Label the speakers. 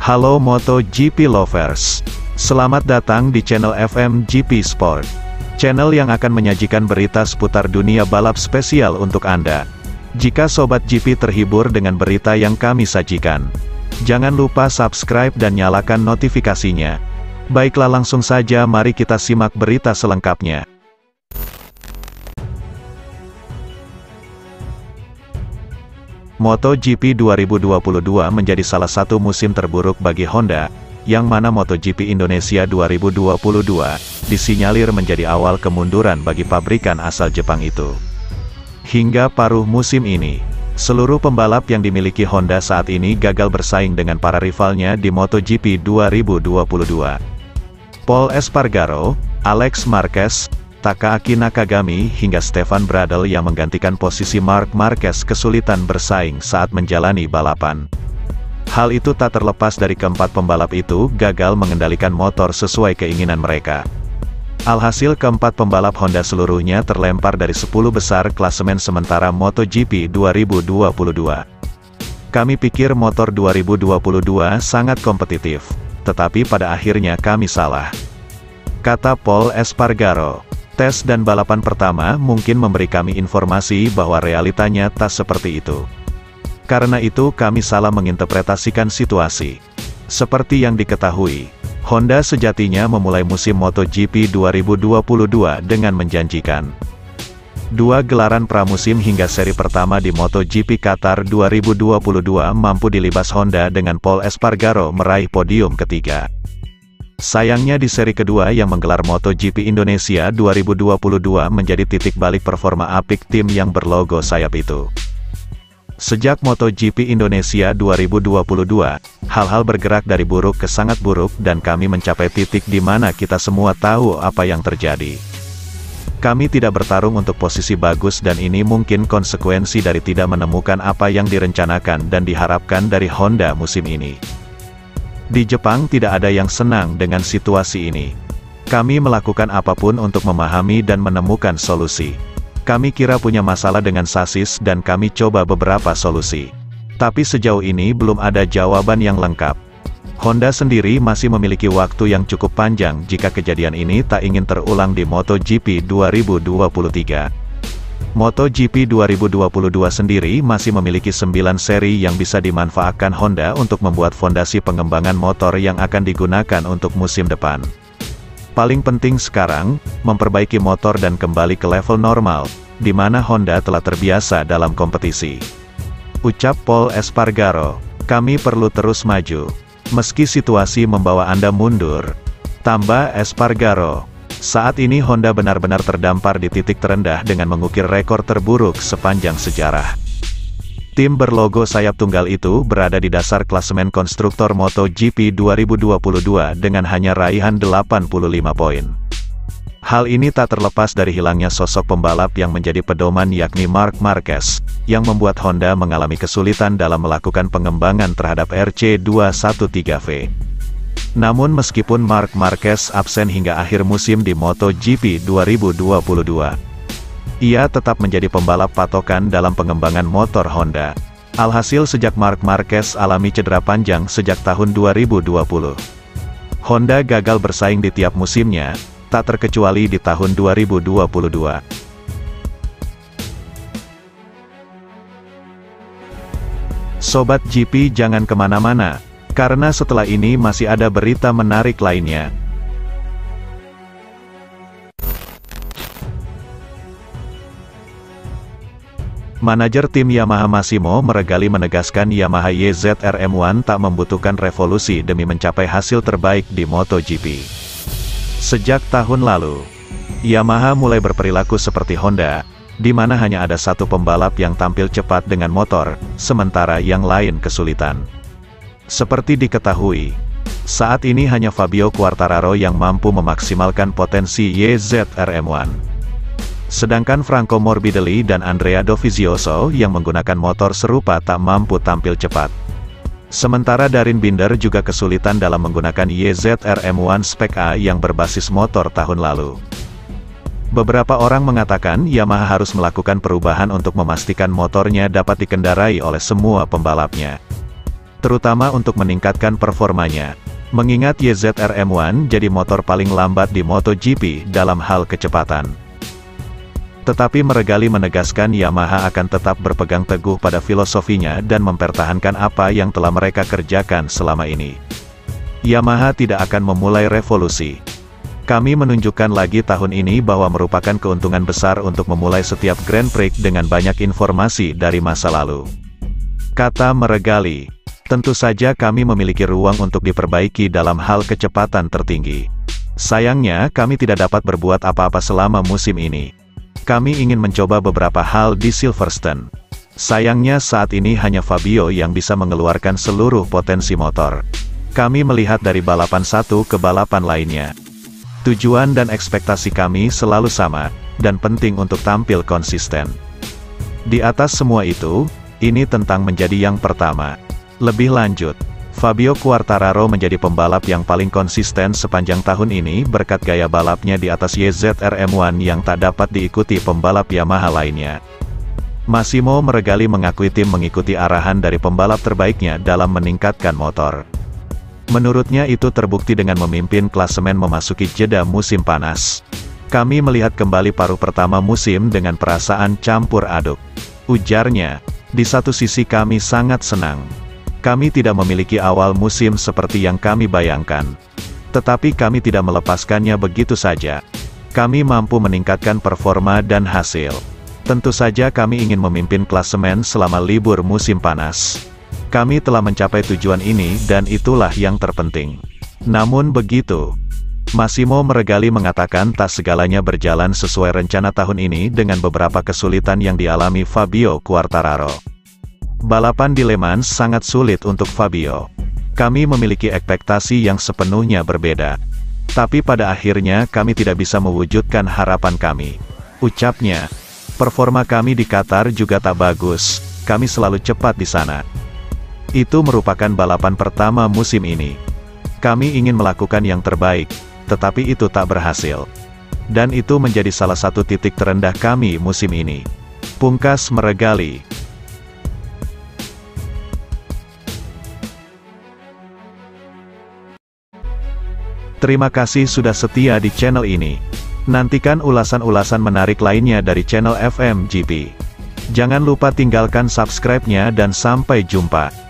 Speaker 1: Halo MotoGP lovers, selamat datang di channel FMGP Sport, channel yang akan menyajikan berita seputar dunia balap spesial untuk Anda. Jika Sobat GP terhibur dengan berita yang kami sajikan, jangan lupa subscribe dan nyalakan notifikasinya. Baiklah, langsung saja mari kita simak berita selengkapnya. MotoGP 2022 menjadi salah satu musim terburuk bagi Honda, yang mana MotoGP Indonesia 2022 disinyalir menjadi awal kemunduran bagi pabrikan asal Jepang itu. Hingga paruh musim ini, seluruh pembalap yang dimiliki Honda saat ini gagal bersaing dengan para rivalnya di MotoGP 2022. Pol Espargaro, Alex Marquez, Takaaki Nakagami hingga Stefan Bradl yang menggantikan posisi Marc Marquez kesulitan bersaing saat menjalani balapan. Hal itu tak terlepas dari keempat pembalap itu gagal mengendalikan motor sesuai keinginan mereka. Alhasil keempat pembalap Honda seluruhnya terlempar dari 10 besar klasemen sementara MotoGP 2022. Kami pikir motor 2022 sangat kompetitif, tetapi pada akhirnya kami salah, kata Pol Espargaro. Tes dan balapan pertama mungkin memberi kami informasi bahwa realitanya tak seperti itu. Karena itu kami salah menginterpretasikan situasi. Seperti yang diketahui, Honda sejatinya memulai musim MotoGP 2022 dengan menjanjikan. 2 gelaran pramusim hingga seri pertama di MotoGP Qatar 2022 mampu dilibas Honda dengan Pol Espargaro meraih podium ketiga. Sayangnya di seri kedua yang menggelar MotoGP Indonesia 2022 menjadi titik balik performa apik tim yang berlogo sayap itu. Sejak MotoGP Indonesia 2022, hal-hal bergerak dari buruk ke sangat buruk dan kami mencapai titik di mana kita semua tahu apa yang terjadi. Kami tidak bertarung untuk posisi bagus dan ini mungkin konsekuensi dari tidak menemukan apa yang direncanakan dan diharapkan dari Honda musim ini. Di Jepang tidak ada yang senang dengan situasi ini. Kami melakukan apapun untuk memahami dan menemukan solusi. Kami kira punya masalah dengan sasis dan kami coba beberapa solusi. Tapi sejauh ini belum ada jawaban yang lengkap. Honda sendiri masih memiliki waktu yang cukup panjang jika kejadian ini tak ingin terulang di MotoGP 2023. MotoGP 2022 sendiri masih memiliki 9 seri yang bisa dimanfaatkan Honda untuk membuat fondasi pengembangan motor yang akan digunakan untuk musim depan. Paling penting sekarang, memperbaiki motor dan kembali ke level normal, di mana Honda telah terbiasa dalam kompetisi. Ucap Pol Espargaro, kami perlu terus maju, meski situasi membawa Anda mundur. Tambah Espargaro. Saat ini Honda benar-benar terdampar di titik terendah dengan mengukir rekor terburuk sepanjang sejarah. Tim berlogo sayap tunggal itu berada di dasar klasemen konstruktor MotoGP 2022 dengan hanya raihan 85 poin. Hal ini tak terlepas dari hilangnya sosok pembalap yang menjadi pedoman yakni Marc Marquez, yang membuat Honda mengalami kesulitan dalam melakukan pengembangan terhadap RC213V. Namun meskipun Marc Marquez absen hingga akhir musim di MotoGP 2022, ia tetap menjadi pembalap patokan dalam pengembangan motor Honda. Alhasil sejak Marc Marquez alami cedera panjang sejak tahun 2020, Honda gagal bersaing di tiap musimnya, tak terkecuali di tahun 2022. Sobat GP jangan kemana-mana, karena setelah ini masih ada berita menarik lainnya. Manajer tim Yamaha Massimo Meregali menegaskan Yamaha YZR-M1 tak membutuhkan revolusi demi mencapai hasil terbaik di MotoGP. Sejak tahun lalu, Yamaha mulai berperilaku seperti Honda, di mana hanya ada satu pembalap yang tampil cepat dengan motor, sementara yang lain kesulitan. Seperti diketahui, saat ini hanya Fabio Quartararo yang mampu memaksimalkan potensi YZR-M1. Sedangkan Franco Morbidelli dan Andrea Dovizioso yang menggunakan motor serupa tak mampu tampil cepat. Sementara Darin Binder juga kesulitan dalam menggunakan YZR-M1 Spec A yang berbasis motor tahun lalu. Beberapa orang mengatakan Yamaha harus melakukan perubahan untuk memastikan motornya dapat dikendarai oleh semua pembalapnya. Terutama untuk meningkatkan performanya. Mengingat YZR M1 jadi motor paling lambat di MotoGP dalam hal kecepatan. Tetapi Meregali menegaskan Yamaha akan tetap berpegang teguh pada filosofinya dan mempertahankan apa yang telah mereka kerjakan selama ini. Yamaha tidak akan memulai revolusi. Kami menunjukkan lagi tahun ini bahwa merupakan keuntungan besar untuk memulai setiap Grand Prix dengan banyak informasi dari masa lalu. Kata Meregali, tentu saja kami memiliki ruang untuk diperbaiki dalam hal kecepatan tertinggi. Sayangnya kami tidak dapat berbuat apa-apa selama musim ini. Kami ingin mencoba beberapa hal di Silverstone. Sayangnya saat ini hanya Fabio yang bisa mengeluarkan seluruh potensi motor. Kami melihat dari balapan satu ke balapan lainnya. Tujuan dan ekspektasi kami selalu sama, dan penting untuk tampil konsisten. Di atas semua itu, ini tentang menjadi yang pertama. Lebih lanjut, Fabio Quartararo menjadi pembalap yang paling konsisten sepanjang tahun ini berkat gaya balapnya di atas YZR M1 yang tak dapat diikuti pembalap Yamaha lainnya. Massimo Meregali mengakui tim mengikuti arahan dari pembalap terbaiknya dalam meningkatkan motor. Menurutnya itu terbukti dengan memimpin klasemen memasuki jeda musim panas. Kami melihat kembali paruh pertama musim dengan perasaan campur aduk. Ujarnya, di satu sisi kami sangat senang. Kami tidak memiliki awal musim seperti yang kami bayangkan. Tetapi kami tidak melepaskannya begitu saja. Kami mampu meningkatkan performa dan hasil. Tentu saja kami ingin memimpin klasemen selama libur musim panas. Kami telah mencapai tujuan ini dan itulah yang terpenting. Namun begitu, Massimo Meregali mengatakan tak segalanya berjalan sesuai rencana tahun ini dengan beberapa kesulitan yang dialami Fabio Quartararo. Balapan di Le Mans sangat sulit untuk Fabio. Kami memiliki ekspektasi yang sepenuhnya berbeda. Tapi pada akhirnya kami tidak bisa mewujudkan harapan kami. Ucapnya, performa kami di Qatar juga tak bagus, kami selalu cepat di sana. Itu merupakan balapan pertama musim ini. Kami ingin melakukan yang terbaik, tetapi itu tak berhasil. Dan itu menjadi salah satu titik terendah kami musim ini. Pungkas Meregali. Terima kasih sudah setia di channel ini. Nantikan ulasan-ulasan menarik lainnya dari channel FMGP. Jangan lupa tinggalkan subscribe-nya dan sampai jumpa.